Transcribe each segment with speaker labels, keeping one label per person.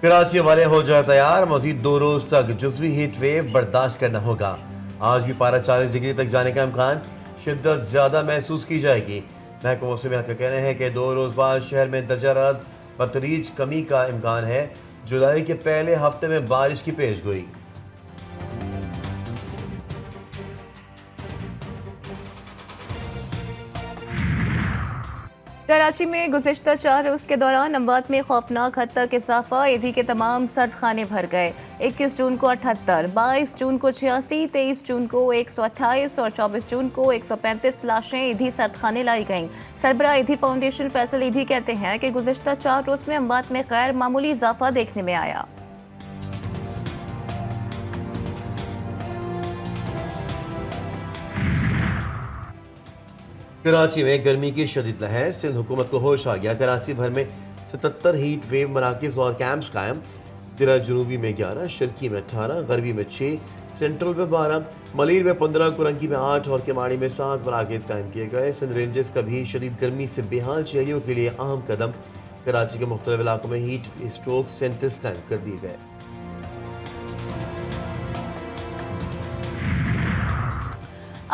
Speaker 1: कराची वाले हो जाए तैयार, मजीद 2 रोज तक जुज़वी हीट वेव बर्दाश्त करना होगा। आज भी पारा 40 डिग्री तक जाने का इम्कान, शिद्दत ज्यादा महसूस की जाएगी। महकमा मौसमियात का कहना है कि 2 रोज बाद शहर में दर्जा हरारत बतदरीज कमी का इम्कान है। जुलाई के पहले हफ्ते में बारिश की पेशगोई।
Speaker 2: कराची में गुज़िश्ता 4 रोज़ के दौरान अमवात में खौफनाक हद तक इजाफा। ईदी के तमाम सर्द खाने भर गए। 21 जून को 78, 22 जून को 86, 23 जून को 128 और 24 जून को 135 लाशें ईदी सर्द खाने लाई गईं। सरबराह ईदी फाउंडेशन फैसल ईदी कहते हैं कि गुज़िश्ता 4 रोज़ में अमवात में गैर मामूली इजाफा देखने में आया।
Speaker 1: कराची में गर्मी की शदीद लहर, सिंध हुकूमत को होश आ गया। कराची भर में 77 हीट वेव मराकज़ और कैंप्स कायम। जिला जनूबी में 11, शर्की में 18, गरबी में 6, सेंट्रल में 12, मलीर में 15, कुरंकी में 8 और केमाड़ी में 7 मराकज़ कायम किए गए। सिंध रेंजेस का भी शदीद गर्मी से बेहाल शहरियों के लिए अहम कदम। कराची के मुख्तलिफ इलाकों में हीट स्ट्रोक सेंटर्स कायम कर दिए गए।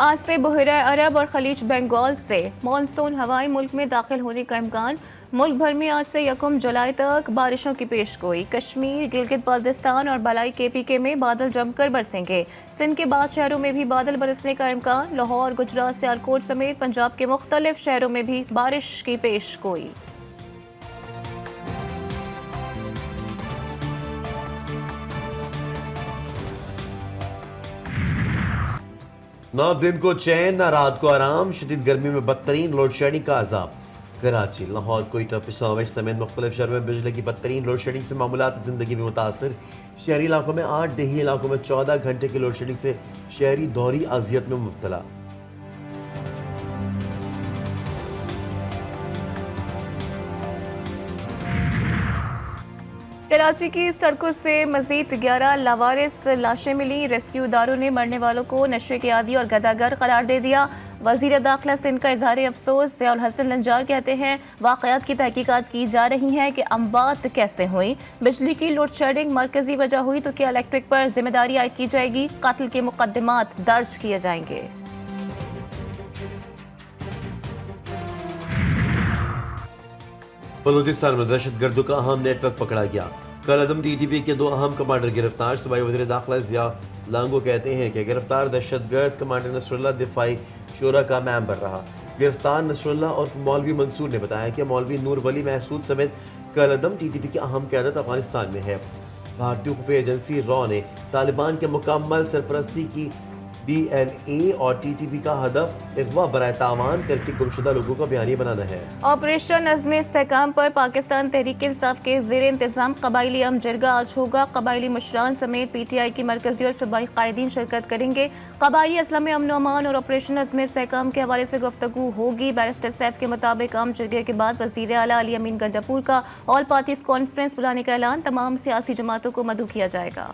Speaker 2: आज से बहरा अरब और खलीज बंगाल से मानसून हवाएं मुल्क में दाखिल होने का इम्कान। मुल्क भर में आज से 1 जुलाई तक बारिशों की पेशगोई। कश्मीर, गिलगित बाल्टिस्तान और बलाई KPK में बादल जमकर बरसेंगे। सिंध के बाद शहरों में भी बादल बरसने का इम्कान। लाहौर, गुजरात, सियालकोट समेत पंजाब के मुख्तलिफ शहरों में भी बारिश की पेशगोई।
Speaker 1: ना दिन को चैन ना रात को आराम, शदीद गर्मी में बदतरीन लोड शेडिंग का अजाब। कराची, लाहौर, कोयटा, पेशावर समेत मुख्तलिफ शहरों में बिजली की बदतरीन लोड शेडिंग से मामूलात जिंदगी भी मुतासर। शहरी इलाकों में 8, देही इलाकों में 14 घंटे की लोड शेडिंग से शहरी दोहरी अजियत में मुब्तला।
Speaker 2: कराची की सड़कों से मजीद 11 लावारिस लाशें मिली। रेस्क्यू इदारों ने मरने वालों को नशे के आदी और गदागर करार दे दिया। वजीर दाखिला सिंध का इजहार अफसोस। ज़ियाउल हसन लंजार कहते हैं वाक़यात की तहकीकात की जा रही हैं कि अमवात कैसे हुई। बिजली की लोड शेडिंग मरकजी वजह हुई तो क्या इलेक्ट्रिक पर जिम्मेदारी आयद की जाएगी। कातिल के मुकदमात दर्ज किए जाएंगे।
Speaker 1: बलूचिस्तान में दहशतगर्दों का अहम नेटवर्क पकड़ा गया। कलअदम TTP के 2 अहम कमांडर गिरफ्तार। सूबाई वज़ीर दाखिला ज़िया लांगो कहते हैं कि गिरफ्तार दहशतगर्द कमांडर नसरुल्लाह दिफाई शोरा का मेंबर रहा। गिरफ्तार नसरुल्लाह और मौलवी मंसूर ने बताया कि मौलवी नूर वली महसूद समेत कलअदम TTP की अहम क़यादत अफगानिस्तान में है। भारतीय खुफिया एजेंसी रॉ ने तालिबान के मुकम्मल सरपरस्ती की BNA और TTP का हदफ अगवा बराए तावान करके गुमशुदा लोगों का बयानी बनाना है।
Speaker 2: ऑपरेशन अज़्म इस्तेहकाम पर पाकिस्तान तहरीक इंसाफ के ज़ेर इंतज़ाम कबायली अम जरगा आज होगा। कबायली मुशरान समेत PTI की मरकजी और सूबाई कायदीन शिरकत करेंगे। कबायली अजला में अमन अमान और ऑपरेशन अज़्म इस्तेहकाम के हवाले से गुफ्तगू होगी। बैरिस्टर सैफ के मुताबिक आम जरगे के बाद वज़ीर आला अली अमीन गंडापुर का ऑल पार्टीज कॉन्फ्रेंस बुलाने का ऐलान। तमाम सियासी जमातों को मदऊ किया जाएगा।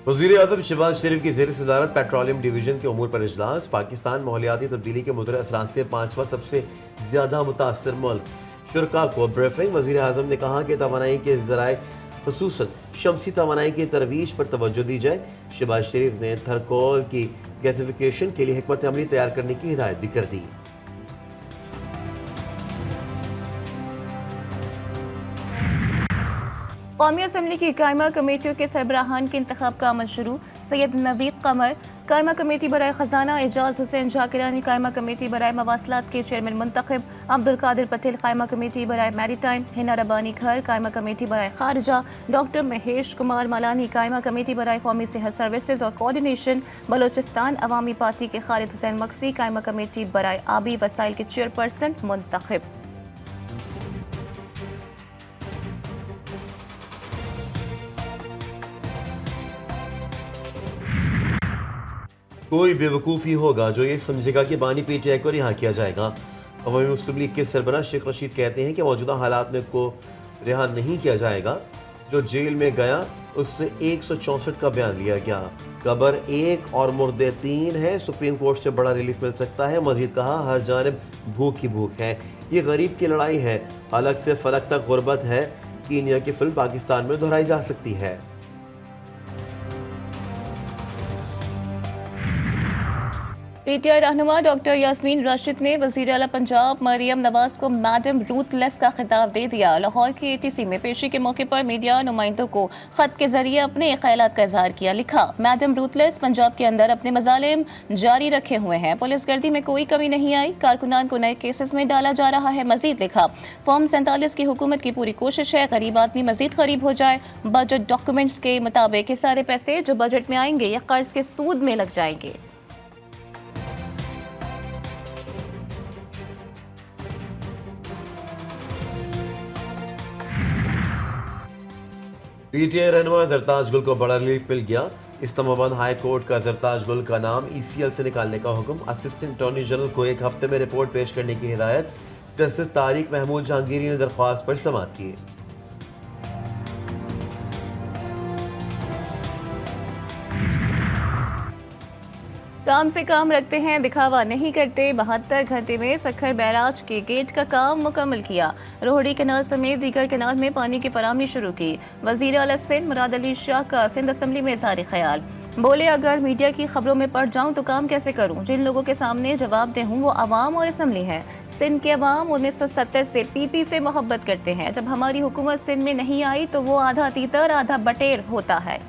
Speaker 1: वज़ीर आज़म शहबाज शरीफ की ज़ेर सदारत पेट्रोलियम डिवीजन के उमूर पर इजलास। पाकिस्तान माहौलियाती तब्दीली के मुज़र असरात से 5वां सबसे ज्यादा मुतासर मुल्क। शुरका को ब्रीफिंग। वज़ीर आज़म ने कहा कि तवानाई के ज़राए खुसूसन शमसी तवानाई की तरवीज पर तवज्जो दी जाए। शहबाज शरीफ ने थरकोल की गैसिफिकेशन के लिए हिकमत अमली तैयार करने की हिदायत भी कर दी।
Speaker 2: कौमी असम्बली की कायमा कमेटियों के सरबराहान के इंतखाब का अमल शुरू। सैयद नवीद कमर कायमा कमेटी बराए खजाना, एजाज हुसैन जाकिरानी कायमा कमेटी बराए मवासलात के चेयरमैन मुंतखब, अब्दुल कादिर पटेल कायमा कमेटी बराए मैरीटाइम, हिना रबानी खर कायमा कमेटी बराए खारजा, डॉक्टर महेश कुमार मलानी कायमा कमेटी बराए कौमी सेहत सर्विसेज और कोऑर्डिनेशन, बलोचिस्तान अवामी पार्टी के खालिद हुसैन मक्सी कायमा कमेटी बराए आबी वसाइल के चेयरपर्सन मुंतखब।
Speaker 1: कोई बेवकूफ़ी होगा जो ये समझेगा कि बानी PTI को रिहा किया जाएगा। अवामी मुस्लिम लीग के सरबराह शेख रशीद कहते हैं कि मौजूदा हालात में को रिहा नहीं किया जाएगा। जो जेल में गया उससे 164 का बयान लिया गया। कब्र 1 और मुर्दे 3 है। सुप्रीम कोर्ट से बड़ा रिलीफ मिल सकता है। मजीद कहा, हर जानिब भूख ही भूख है। ये गरीब की लड़ाई है। अलग से फलक तक गुर्बत है। कीनिया की फिल्म पाकिस्तान में दोहराई जा सकती है।
Speaker 2: पीटीआई रहनुमा डॉक्टर यास्मीन राशिद ने वज़ीर आला पंजाब मरियम नवाज को मैडम रूथलेस का खिताब दे दिया। लाहौर की एटीसी में पेशी के मौके पर मीडिया नुमाइंदों को खत के जरिए अपने ख्यालात का इजहार किया। लिखा, मैडम रूथलेस पंजाब के अंदर अपने मजालिम जारी रखे हुए हैं। पुलिस गर्दी में कोई कमी नहीं आई। कारकुनान को नए केसेस में डाला जा रहा है। मजीद लिखा, फॉर्म 47 की हुकूमत की पूरी कोशिश है गरीब आदमी मजीद गरीब हो जाए। बजट डॉक्यूमेंट्स के मुताबिक ये सारे पैसे जो बजट में आएंगे ये कर्ज के सूद में लग जाएंगे।
Speaker 1: पीटीआई रहनुमा जरताज गुल को बड़ा रिलीफ मिल गया। इस्लामाबाद हाई कोर्ट का जरताज गुल का नाम ईसीएल से निकालने का हुक्म। असिस्टेंट अटॉर्नी जनरल को 1 हफ्ते में रिपोर्ट पेश करने की हिदायत। जस्टिस तारिक महमूद जहांगीरी ने दरख्वास्त पर समाअत की।
Speaker 2: काम से काम रखते हैं, दिखावा नहीं करते। 72 घंटे में सखर बैराज के गेट का काम मुकम्मल किया। रोहड़ी कैनाल समेत दीगर कैनाल में पानी की फराहमी शुरू की। वज़ीर आला सिंध मुराद अली शाह का सिंध असम्बली में इज़हार ख्याल। बोले, अगर मीडिया की खबरों में पड़ जाऊं तो काम कैसे करूं? जिन लोगों के सामने जवाब दे हूं वो अवाम और असम्बली है। सिंध के अवाम 1970 से पीपी से मोहब्बत करते हैं। जब हमारी हुकूमत सिंध में नहीं आई तो वो आधा तीतर आधा बटेर होता है।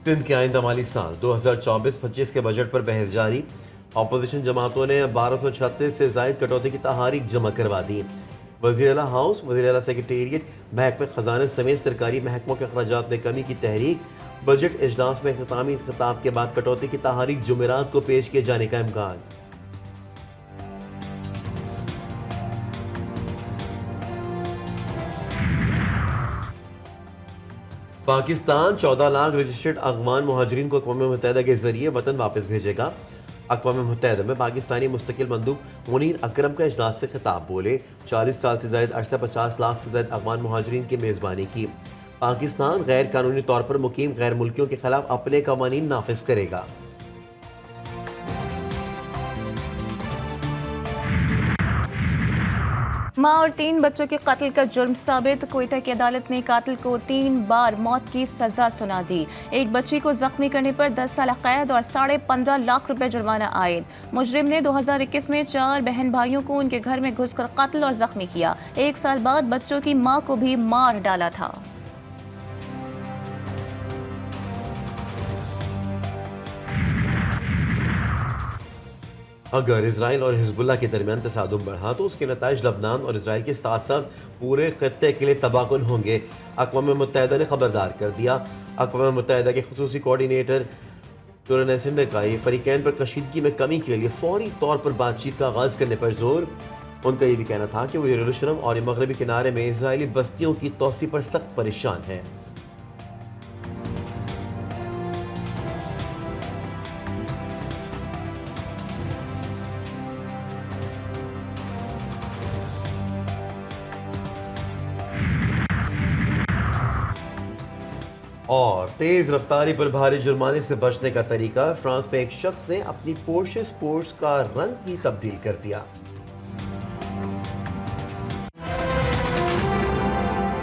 Speaker 1: सिंध के आइंदा माली साल 2024-25 के बजट पर बहस जारी। अपोजिशन जमातों ने 1236 से जायद कटौती की तहारीक जमा करवा दी। वज़ीर आला हाउस, वज़ीर आला सेक्रेटेरिएट, महकमे खजाने समेत सरकारी महकमों के अखराजात में कमी की तहरीक। बजट इजलास में इख्तितामी खिताब के बाद कटौती की तहारीक जुमेरात को पेश किए जाने का इम्कान। पाकिस्तान 14 लाख रजिस्टर्ड अफगान मुहाजिरीन को अक़वाम मुत्तहिदा के जरिए वतन वापस भेजेगा। अक़वाम मुत्तहिदा में पाकिस्तानी मुस्तकिल मंदूब मुनीर अकरम का इजलास से खिताब। बोले, 40 साल से ज़ायद अरसा 50 लाख से ज़ायद अफगान मुहाजिरीन की मेज़बानी की। पाकिस्तान गैर कानूनी तौर पर मुकीम गैर मुल्कियों के खिलाफ अपने कवानीन नाफिज करेगा।
Speaker 2: माँ और 3 बच्चों के कत्ल का जुर्म साबित। कोयटा की अदालत ने कातिल को 3 बार मौत की सजा सुना दी। एक बच्ची को जख्मी करने पर 10 साल कैद और 15.5 लाख रुपए जुर्माना आयद। मुजरिम ने 2021 में 4 बहन भाइयों को उनके घर में घुसकर कत्ल और जख्मी किया। 1 साल बाद बच्चों की माँ को भी मार डाला था।
Speaker 1: अगर इसराइल और हिजबुल्लाह के दरमियान तसादुम बढ़ा तो उसके नताइज लबनान और इसराइल के साथ साथ पूरे खत्ते के लिए तबाहकुन होंगे। अक़वाम मुत्तहिदा ने खबरदार कर दिया। अक़वाम मुत्तहिदा के खुसूसी कोऑर्डिनेटर टोरनेसन ने कहा, फरीकैन पर कशीदगी में कमी के लिए फौरी तौर पर बातचीत का आगाज़ करने पर जोर। उनका ये भी कहना था कि वो यरूशलेम और मगरबी किनारे में इसराइली बस्तियों की तोसी पर सख्त परेशान है। और तेज रफ्तारी पर भारी जुर्माने से बचने का तरीका। फ्रांस में एक शख्स ने अपनी पोर्शे स्पोर्ट्स का रंग ही तब्दील कर दिया।